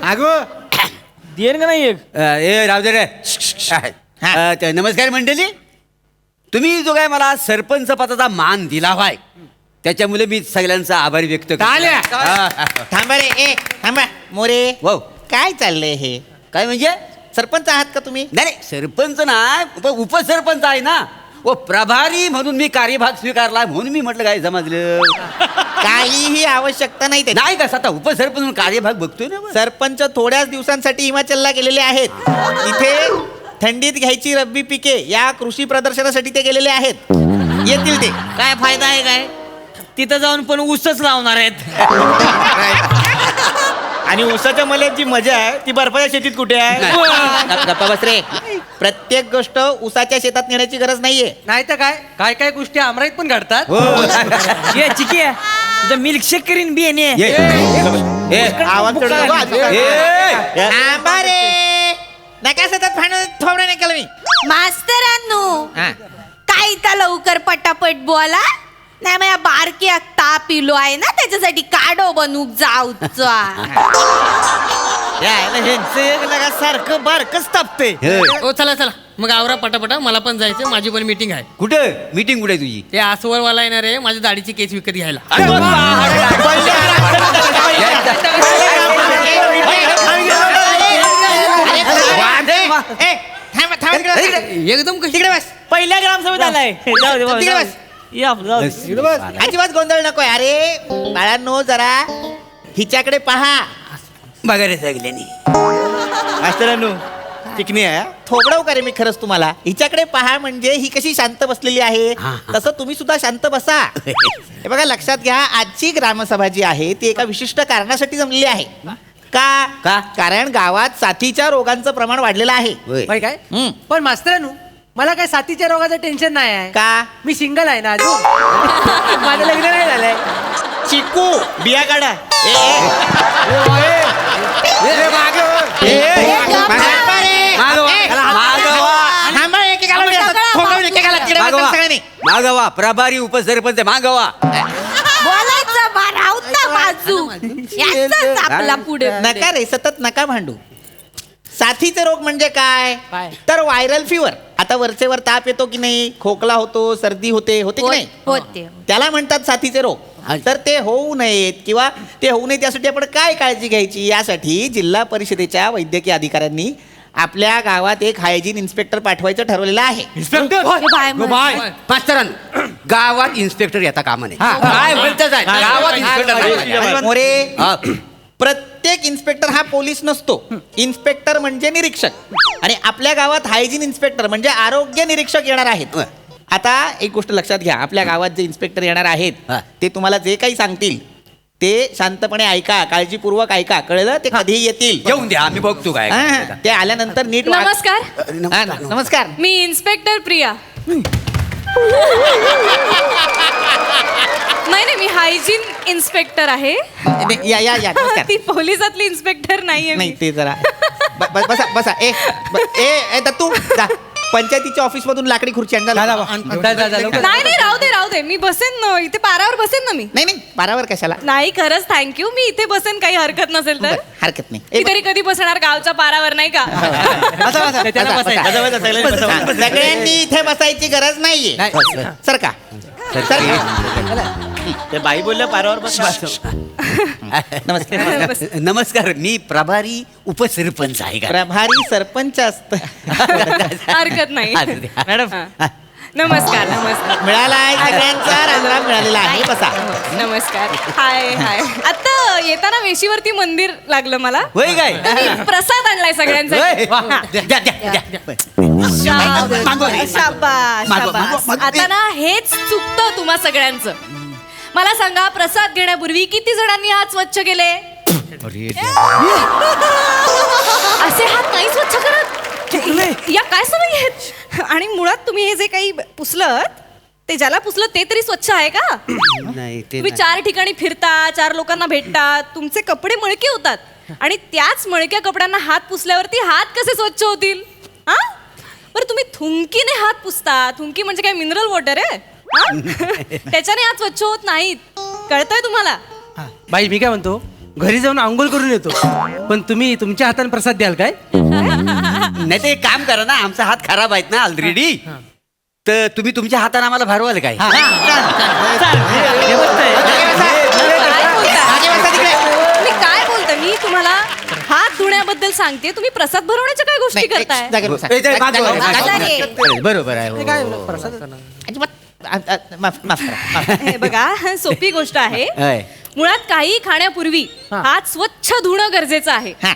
अगो देन का नाही एक ए राव दे रे नमस्कार मंडळी. तुम्ही जो काय मला सरपंच पदाचा मान दिला व्हाय त्याच्यामुळे मी सगळ्यांचा आभार व्यक्त थांबा रे, ए थांबा मोरे. हो. काय चाललंय हे? काय म्हणजे सरपंच आहात का तुम्ही? नाही सरपंच नाही उपसरपंच आहे ना. व प्रभारी म्हणून मी कार्यभाग स्वीकारला म्हणून मी म्हटलं काय समजलं. काहीही आवश्यकता नाही त्याची. नाही का आता उपसरपंच म्हणून कार्यभाग बघतोय ना. सरपंच थोड्याच दिवसांसाठी हिमाचलला गेलेले आहेत. तिथे थंडीत घ्यायची रब्बी पिके या कृषी प्रदर्शनासाठी ते गेलेले आहेत. येतील ते. काय फायदा आहे काय? तिथं जाऊन पण ऊसच लावणार आहेत. आणि ऊसाच्या मल्यात जी मजा आहे ती बर्फाच्या शेतीत कुठे आहे? गप्पा बस रे. प्रत्येक गोष्ट उसाच्या शेतात नेण्याची गरज नाहीये. नाही तर काय काय काय गोष्टी आमराईत पण घडतात. ये चिकी तुझं मिल्कशेक करीन बी येणे. आवाज चढू नको, आजू काय? थांबा रे. नका सतत भांडण थोडं नाही केलं मी. मास्तरांनो हा. काय इथं लवकर पटापट बोला. नाही माझ्या बारकी ताप इलो आहे ना त्याच्यासाठी काढो बनूक जाऊचा. सारखं बारकच तापते. हो चला चला मग आवरा पटापटा. मला पण जायचं, माझी पण मीटिंग आहे. कुठं मीटिंग कुठे तुझी? ते आसवरवाला येणार आहे माझ्या दाढीची केस विकत घ्यायला. एकदम कशी तिकडे बस. पहिल्या ग्रामसभेत आलाय. जाऊ दे, जाऊ दे. तिकडे बस. या, जाऊ दे. अजिबात गोंधळ नकोय. अरे बाळांनो जरा हिच्याकडे पहा. बघा रे सगळ्यांनी. मास्तरांनो चिकनी आहे. थोबडव का रे मी खरंच तुम्हाला. हिच्याकडे पहा म्हणजे ही कशी शांत बसलेली आहे तसं तुम्ही सुद्धा शांत बसा. हे बघा लक्षात घ्या, आजची ग्रामसभा जी आहे ती एका विशिष्ट कारणासाठी जमलेली आहे. का? कारण गावात साथीच्या रोगांचं प्रमाण वाढलेलं आहे. माहिती काय? हम्म. पण मास्तरांनो मला काय साथीच्या रोगाचं टेन्शन नाही आहे. का? मी सिंगल आहे ना अजून. माझं लग्न नाही झालंय. चिकू बिया काढा. मागवा प्रभारी उपसरपंच मागवा. बोलायचं बारावता बाजू याचाच आपला पुढे. नका रे सतत नका भांडू. साथीचे रोग म्हणजे काय? काय? तर व्हायरल फिवर. आता वरचेवर ताप येतो की नाही, खोकला होतो, सर्दी होते की नाही, होते. त्याला म्हणतात साथीचे रोग. तर ते होऊ नयेत किंवा ते होऊ नये त्यासाठी आपण काय काळजी घ्यायची यासाठी जिल्हा परिषदेच्या वैद्यकीय अधिकाऱ्यांनी आपल्या गावात एक हायजीन इन्स्पेक्टर पाठवायचं ठरवलेलं आहे. मास्तरांनो गावात इन्स्पेक्टर येता कामा नाही. काय बोलतच आहे? गावात इन्स्पेक्टर मोरे, प्रत्येक इन्स्पेक्टर हा पोलीस नसतो. इन्स्पेक्टर म्हणजे निरीक्षक. आणि आपल्या गावात हायजीन इन्स्पेक्टर म्हणजे आरोग्य निरीक्षक येणार आहेत. आता एक गोष्ट लक्षात घ्या, आपल्या गावात जे इन्स्पेक्टर येणार आहेत ते तुम्हाला जे काही सांगतील ते शांतपणे ऐका, काळजीपूर्वक ऐका. कळलं? ते कधीही येतील. घेऊन द्या आम्ही बघतो काय. ते आल्यानंतर नीट वाग. नमस्कार. नमस्कार. मी इन्स्पेक्टर प्रिया. नाही मी हायजीन इन्स्पेक्टर आहे. या या या नमस्कार. ती पोलिसातली इन्स्पेक्टर नाहीये नाही मी. ते जरा बसा बसा. ए दत्तू जा. पंचायतीच्या ऑफिस मधून लाकडी खुर्ची आणला. नाही राहू दे मी बसेन ना इथे पारावर बसेन ना मी. नाही पारावर कशाला? नाही खरंच थँक्यू. मी इथे बसेन काही हरकत नसेल तर. हरकत नाही. मी तरी कधी बसणार गावच्या पारावर नाही का? सगळ्यांनी इथे बसायची गरज नाहीये. सरका. ते बाई बोलल्या पारावर बस. नमस्कार. नमस्कार मी प्रभारी उपसरपंच आहे का? प्रभारी सरपंच असत. हरकत नाही मॅडम. नमस्कार. मिळालाय सगळ्यांचा रामराम मिळालेला आहे. बसा. नमस्कार. हाय आता येताना वेशीवरती मंदिर लागलं मला. होय काय? मी प्रसाद आणलाय सगळ्यांसाठी. हा. द्या, द्या, द्या. शाबास. आता ना हेच चुकतं तुम्हा सगळ्यांचं. मला सांगा प्रसाद घेण्यापूर्वी किती जणांनी हात स्वच्छ केले? असे हात नाही स्वच्छ करत. या काय सवयी आहेत? आणि मुळात तुम्ही हे जे काही पुसलं ते ज्याला पुसलं ते तरी स्वच्छ आहे का? नाही ते तुम्ही 4 ठिकाणी फिरता, 4 लोकांना भेटता, तुमचे कपडे मळके होतात आणि त्याच मळक्या कपड्यांना हात पुसल्यावरती हात कसे स्वच्छ होतील? हा बरं तुम्ही थुंकीने हात पुसता. थुंकी म्हणजे काय मिनरल वॉटर आहे? त्याच्याने हात स्वच्छ होत नाहीत. कळतंय तुम्हाला? बाई मी काय म्हणतो घरी जाऊन आंघोळ करून येतो पण तुम्ही तुमच्या हाताने प्रसाद द्याल काय नाही ते एक काम करा ना, आमचा हात खराब आहेत ना ऑलरेडी, तर तुम्ही तुमच्या हाताने आम्हाला भरवाल काय? तुम्ही काय बोलता? मी तुम्हाला हात धुण्याबद्दल सांगते, तुम्ही प्रसाद भरवण्याच्या काय गोष्टी करताय? बरोबर आहे हो. माफ करा. हे बघा, सोपी गोष्ट आहे. होय. मुळात काही खाण्यापूर्वी हात स्वच्छ धुणं गरजेचं आहे. हा.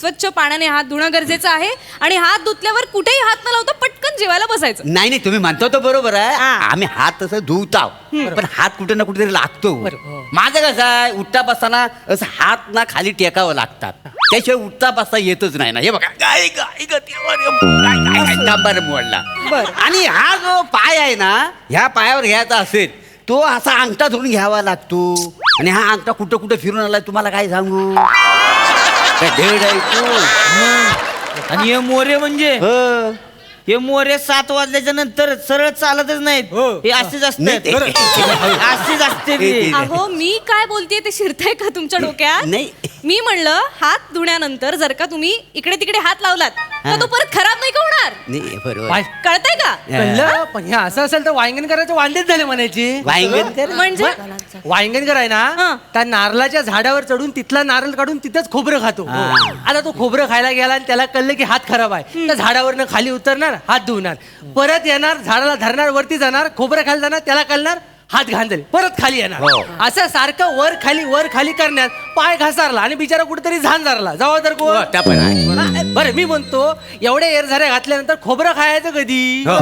स्वच्छ पाण्याने हात धुणं गरजेचं आहे आणि हात धुतल्यावर कुठेही हात न लावता पटकन जेवायला बसायचं. नाही तुम्ही म्हणतो तो बरोबर आहे. हा. आम्ही हात तसं धुवताव पण हात कुठे ना कुठेतरी लागतो. माझं कसं आहे, उठता बसताना असं हात ना खाली टेकावं लागतात, त्याशिवाय उठता बसता येतच नाही ना. हे बघा गाय गाय डांबर मोडला. आणि हा जो पाय आहे ना, ह्या पायावर घ्यायचा असेल तो असा अंगठा धरून घ्यावा लागतो. आणि हा अंगठा कुठं कुठं फिरून आलाय तुम्हाला काय सांगू. काय धेड आहे तो. आणि हे मोरे म्हणजे हो. हे मोरे 7 वाजल्याच्या नंतर सरळ चालतच नाहीत. हे असेच नाही असते ते- असेच असते ते. अहो, मी काय बोलतेय ते शिरतंय का तुमच्या डोक्यात? नाही. मी म्हणलं हात धुण्यानंतर जर का तुम्ही इकडे तिकडे हात लावलात तर तो परत खराब नाही का होणार? नाही बरोबर. बाय कळतंय का? कळलं पण हे असं असेल तर वांगण करायचं वांदेच झाले म्हणायची. वांगण म्हणजे वांगणकर आहे हा. ना त्या नारळाच्या झाडावर चढून तिथला नारळ काढून तिथंच खोबरं खातो. हा. आता तो खोबरं खायला गेला आणि त्याला कळलं की हात खराब आहे तर झाडावरनं खाली उतरणार हात धुवणार परत येणार झाडाला धरणार वरती जाणार खोबरं खायला जाणार त्याला कळणार हात घाण झाले परत खाली येणार. हो. असं सारखं वर खाली करण्यात पाय घासारला आणि बिचारा कुठेतरी झाण झारला जावा तर कोण. हो, त्या पण आहे. हा, बरं मी म्हणतो एवढ्या एरझाऱ्या घातल्यानंतर खोबरं खायचं कधी. हो,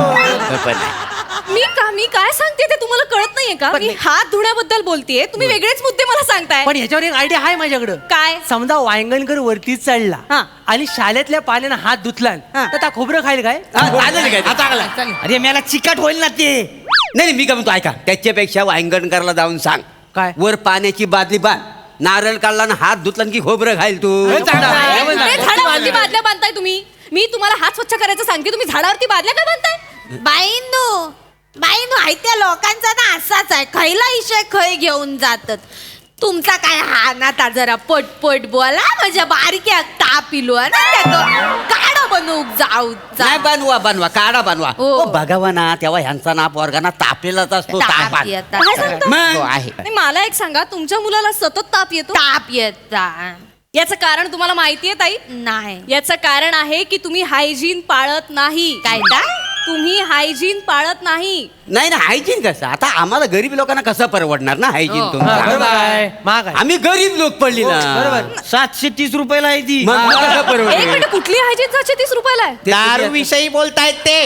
त्या पण आहे. मी काय सांगते ते तुम्हाला कळत नाहीये का? मी हात धुण्याबद्दल बोलतेय, तुम्ही वेगळेच मुद्दे मला सांगताय. पण ह्याच्यावर एक आयडिया आहे माझ्याकडं. काय? समजा वांगणकर वरती चढला हा. आणि शाळेतल्या पाण्यानं हात धुतला हा. तर त्या खोबरं खाईल काय. हा, चालेल काय? अरे मला चिकट होईल ना ते. नाही मी काय म्हणतो ऐका, त्याच्यापेक्षा वांगणकरला जाऊन सांग काय? वर पाण्याची बादली बांध, नारळ काढला ना हात धुतला की खोबरं खाईल तू. ते झाडावरती बादल्या बांधताय तुम्ही. मी तुम्हाला हात स्वच्छ करायचं सांगते, तुम्ही झाडावरती बादल्या काय बांधताय? बाईंनो आहे त्या लोकांचा ना असाच आहे, खैला इशय खै घेऊन जातात. तुमचा काय हा नाता जरा पटपट बोला, माझ्या बारक्या ताप इलो ना काढा बनवूक जाऊ नाही बनवा काढा बनवा. हो. ओ, बघावा ना तेव्हा ह्यांचा ना पोरगाना तापलेलाच असतो. ताप तापात. येता काय सांगता? मग. हो, आहे. नाही, मला एक सांगा, तुमच्या मुलाला सतत ताप येतो, ताप येता याचं कारण तुम्हाला माहितीये ताई? नाही. याचं कारण आहे की तुम्ही हायजीन पाळत नाही. काय ता? तुम्ही हायजीन पाळत नाही. नाही ना हायजीन कसं आता आम्हाला गरीब लोकांना कसं परवडणार ना हायजीन हा, बरोबर तुमचं. आहे महाग आहे. आम्ही गरीब लोक पडली ना. बरोबर. 730 रुपयाला आहे ती. मग कसं एक परवडेल? मिनिट, कुठली हायजीन 730 रुपयाला आहे? दारू विषयी बोलतायत ते.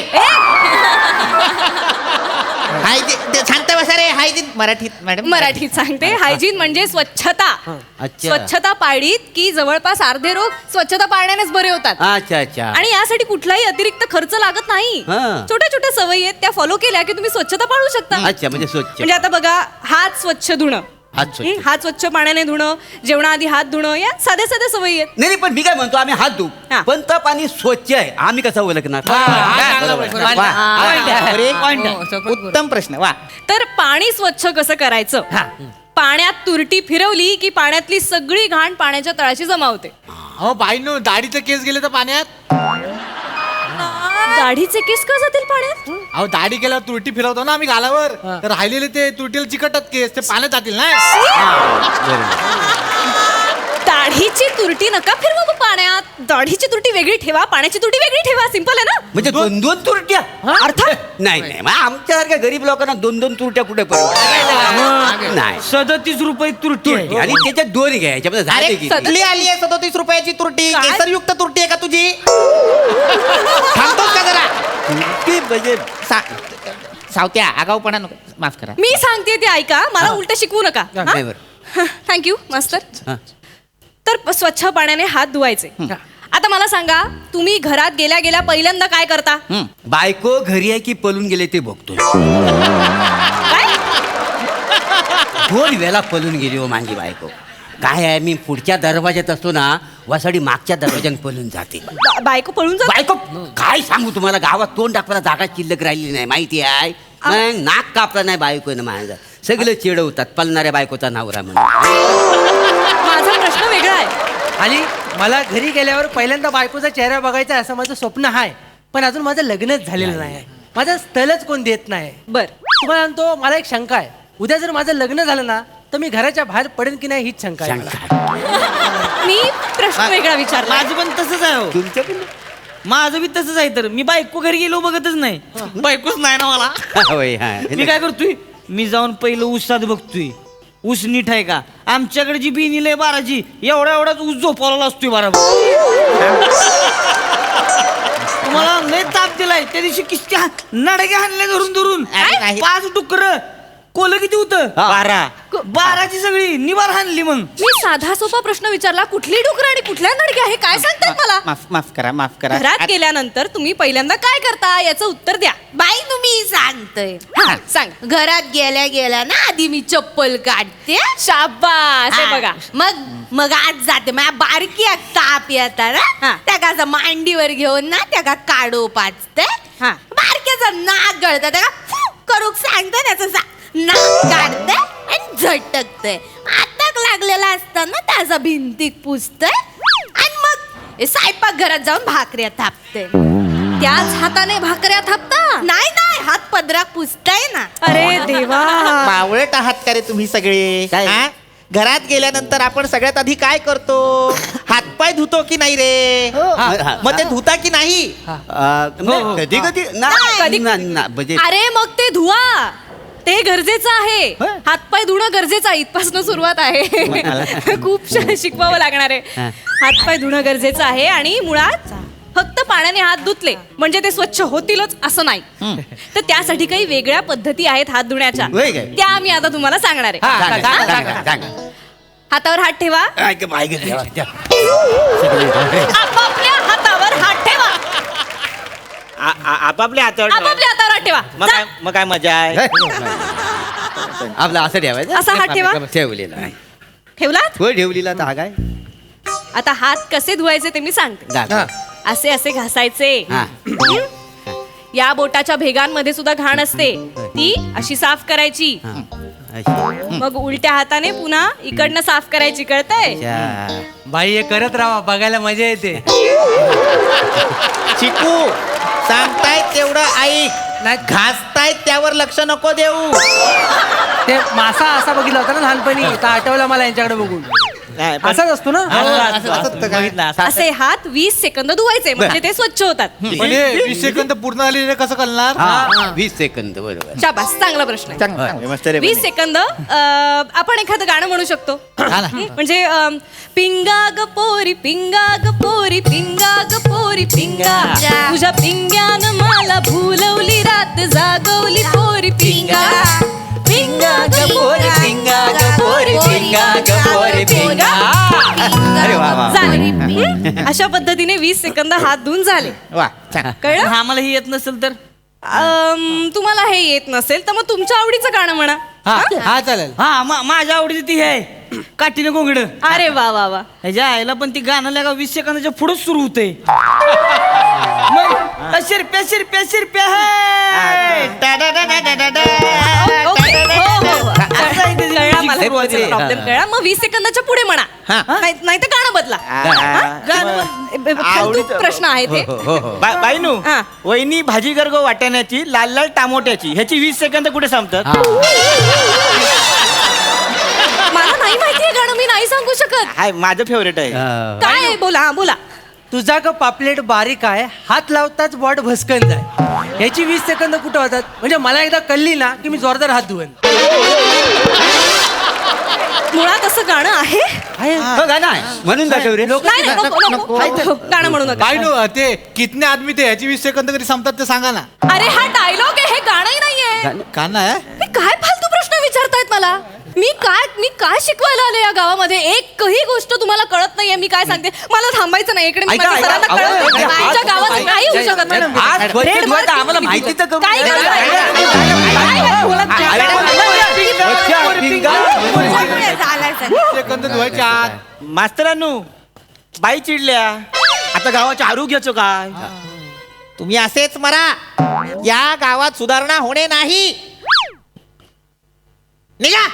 शांत बसा रे. हायजीन मराठीत मॅडम. मराठीत सांगते. हायजीन म्हणजे स्वच्छता. अच्छा. स्वच्छता पाळलीत की जवळपास अर्धे रोग स्वच्छता पाळण्यानेच बरे होतात. अच्छा आणि यासाठी कुठलाही अतिरिक्त खर्च लागत नाही. हा. छोट्या छोट्या सवयी आहेत, त्या फॉलो केल्या की तुम्ही स्वच्छता पाळू शकता. अच्छा म्हणजे स्वच्छ म्हणजे आता बघा, हात स्वच्छ धुणं, हात स्वच्छ. हात स्वच्छ पाण्याने धुणं, जेवणाआधी हात धुणं, या साध्या साध्या सवयी आहेत. नाही पण मी काय म्हणतो आम्ही हात धुऊ हा. पण तर पाणी स्वच्छ आहे आम्ही कसं ओळखणार. उत्तम प्रश्न वा. तर पाणी स्वच्छ कसं करायचं? पाण्यात तुरटी फिरवली की पाण्यातली सगळी घाण पाण्याच्या तळाशी जमा होते. अहो बाईंनो दाढीचे केस गेले तर पाण्यात. दाढीचे केस का जातील पाण्यात? अहो दाढी केल्यावर तुरटी फिरवतो ना आम्ही गालावर, तर राहिलेले ते तुरटीला चिकटतात केस, ते पाण्यात जातील ना. दाढीची तुरटी नका फिरवा पाण्यात. दाढीची तुरटी वेगळी ठेवा, पाण्याची तुरटी वेगळी ठेवा. सिंपल आहे ना? म्हणजे दोन दोन तुरट्या अर्थात नाही मग आमच्यासारख्या गरीब लोकांना दोन दोन तुरट्या कुठे परवडणार नाही. 37 रुपये तुरटी आहे. आणि त्याच्यात दोन घ्यायच्या म्हणजे झाले अरे किती? कुठली आली आहे 37 रुपयाची तुरटी? काय? केसरयुक्त तुरटी आहे का तुझी? थांबतोस का जरा? तुरटी म्हणजे सावत्या आगाऊपणा नको. माफ करा. मी सांगते ते ऐका, मला उलट शिकवू नका. नाही बरं. थँक्यू मास्तर. हा. तर स्वच्छ पाण्याने हात धुवायचे. आता मला सांगा, तुम्ही घरात गेल्या गेल्या पहिल्यांदा काय करता? बायको घरी आहे की पळून गेले ते बघतो. काय? 2 वेळा पळून गेली हो माझी बायको. काय आहे मी पुढच्या दरवाज्यात असतो ना वासाडी मागच्या दरवाज्यात पळून जाते. बायको पळून जा. बायको काय सांगू तुम्हाला गावात तोंड टाकवायला जागा शिल्लक राहिली नाही माहिती आहे. मग नाक कापला नाही बायकोनं माझा. सगळे चिडवतात पलणाऱ्या बायकोचा नवरा म्हणून. माझा प्रश्न वेगळा आहे. आणि मला घरी गेल्यावर पहिल्यांदा बायकोचा चेहरा बघायचा असं माझं स्वप्न आहे, पण अजून माझं लग्नच झालेलं नाही आहे. माझं स्थळच कोण देत नाही. बर तुम्हाला म्हणतो मला एक शंका आहे, उद्या जर माझं लग्न झालं ना तर मी घराच्या बाहेर पडेन की नाही हीच शंका आहे मला. मी प्रश्न वेगळा विचारला. माझं पण तसंच आहे हो. तुमचं पण माझं बी तसंच आहे. तर मी बायको घरी गेलो बघतच नाही. बायकोच नाही ना मला. होय, हा. मी काय करतोय, मी जाऊन पहिलं ऊसात बघतोय ऊस नीट आहे का. आमच्याकडे जी बिनी लय बाराची एवढाच ऊस झोपवला असतोय बरोबर. तुम्हाला लय ताप दिलाय त्या दिवशी किस्त्या नडक्या हाणल्या धरून धरून. अरे नाही. 5 डुकर कोलं किती होतं. 12ची सगळी निबार हाणली. मग मी साधा सोपा प्रश्न विचारला, कुठली डुकर आणि कुठल्या नडक्या हे काय सांगतात मला. माफ करा. घरात गेल्यानंतर तुम्ही पहिल्यांदा काय करता याचं उत्तर द्या. बाई तुम्ही सांगतोय. हा, सांग. घरात गेल्या ना आधी मी चप्पल काढते. शाबास. हे बघा, मग आज जाते माझ्या बारकी एक ताप येता ना हा. त्या का मांडीवर घेऊन ना त्या का काढो पाचते. हा. बारक्याचं नाक गळतं त्या करूक सांगते त्याचं नाक काढते आणि झटकते. आताक लागलेला असताना त्याचा भिंतीक पुसते आणि मग स्वयंपाक घरात जाऊन भाकऱ्या थापते. त्याच हाताने भाकऱ्या थापता? नाही हात पदराक पुसताय ना. अरे देवा. मावळट आहात का रे तुम्ही सगळे? काय? हा? घरात गेल्यानंतर आपण सगळ्यात आधी काय करतो? हातपाय धुतो की नाही रे? मग ते धुता की नाही? कधी कधी कधी- म्हणजे अरे मग ते धुवा, ते गरजेचं आहे. होय. हातपाय धुणं गरजेचं आहे. इथपासून सुरुवात आहे. खूप शिकवावं लागणार आहे. हा. हातपाय धुणं गरजेचं आहे आणि मुळात फक्त पाण्याने हात धुतले म्हणजे ते स्वच्छ होतीलच असं नाही. तर त्यासाठी काही वेगळ्या पद्धती आहेत हात धुण्याच्या. होय काय? त्या आम्ही आता तुम्हाला सांगणार आहे. सांगा. हातावर हात ठेवा. आपापल्या हातावर हात ठेवा. आपापल्या हातावर आपापल्या हातावर हात ठेवा. जा. मग काय मजा आहे. आपला असं ठेवायचं. असा हात ठेवा. ठेवलेला आहे. ठेवलात? होय ठेवलेला तर हा काय. आता हात कसे धुवायचे ते मी सांगते. जा. असे असे घासायचे. हा. या बोटाच्या भेगांमध्ये सुद्धा घाण असते, ती अशी साफ करायची. हा. अशी. मग उलट्या हाताने पुन्हा इकडनं साफ करायची. कळतंय? अच्छा. बाई हे करत राहा, बघायला मजा येते. चिकू सांगतायत तेवढं ऐक. नाही घासतायत त्यावर लक्ष नको देऊ. ते मासा असा बघितला होता ना लहानपणी, तर आठवला मला यांच्याकडे बघून. असाच असतो ना. असे हात 20 सेकंद धुवायचे म्हणजे ते स्वच्छ होतात. म्हणजे 20 सेकंद पूर्ण झालेले कसं कळणार? हा 20 सेकंद बरोबर. शाबास, चांगला प्रश्न आहे. 20 सेकंद आपण एखादं गाणं म्हणू शकतो. म्हणजे पिंगा ग पोरी पिंगा ग पोरी पिंगा ग पोरी पिंगा, तुझ्या पिंग्यानं मला भुलवली रात जागवली पोरी पिंगा. पिंगा ग पोरी पिंगा ग पोरी पिंगा ग पोरी पिंगा. अरे वा वा. झाले. अशा पद्धतीने 20 सेकंद हात धुवून झाले. वा छान. कळलं? आम्हाला ही येत नसेल तर तुम्हाला हे येत नसेल तर मग तुमच्या आवडीचं गाणं म्हणा. हा चालेल. माझ्या आवडीची ती आहे काठीने गोंगड. अरे वा वा वा. ह्याच्या आईला पण ती गाणं लागा 20 सेकंदाच्या पुढे सुरू होते. शिरप्या शिरप्या शिरप्या ओके. हो, हो, हो. कळला मला हे तुमचा ते- प्रॉब्लेम कळला. मग 20 सेकंदाच्या पुढे म्हणा. नाही तर गाणं बदला. फालतू प्रश्न आहे ते. बाईनू हा. वहिनी भाजी गर्ग वाटाण्याची लाल लाल टामोट्याची ह्याची 20 सेकंद कुठे संपतात? मला नाही माहितीये गाणं, मी नाही सांगू शकत. हाय माझं फेवरेट आहे. काय आहे? बोला बोला. तुझा ग पापलेट बारीक आहे, हात लावताच बॉट भस्कन जाय. याची 20 सेकंद कुठं होतात? म्हणजे मला एकदा कळली ना की मी जोरदार हात धुवेन. मुळात असं गाणं आहे? गाणं आहे म्हणून दाखव रे. नाही नाही, नको, नको. गाणं म्हणू नका. बाई नो ते कितने आदमी ते ह्याची 20 सेकंद कधी संपतात ते सांगा ना. अरे हा डायलॉग आहे, हे गाणंही नाहीये. का नाही? हे काय फालतू प्रश्न विचारतायत मला? मी काय शिकवायला आले या गावामध्ये? एकही गोष्ट तुम्हाला कळत नाहीये. मी काय सांगते, मला थांबायचं नाही. इकडे मी ऐका, माझ्या सरांना ऐका, कळवते. अहो, आमच्या गावात काही होऊ शकत नाही. आज स्वच्छ रेड धुवायचं मार्क आम्हाला माहिती तर करून काय द्या. सेकंद धुवायच्या आत. मास्तरांनो बाई चिडल्या, आता गावाच्या आरोग्याचं काय? तुम्ही असेच मरा. या गावात सुधारणा होणे नाही. निघा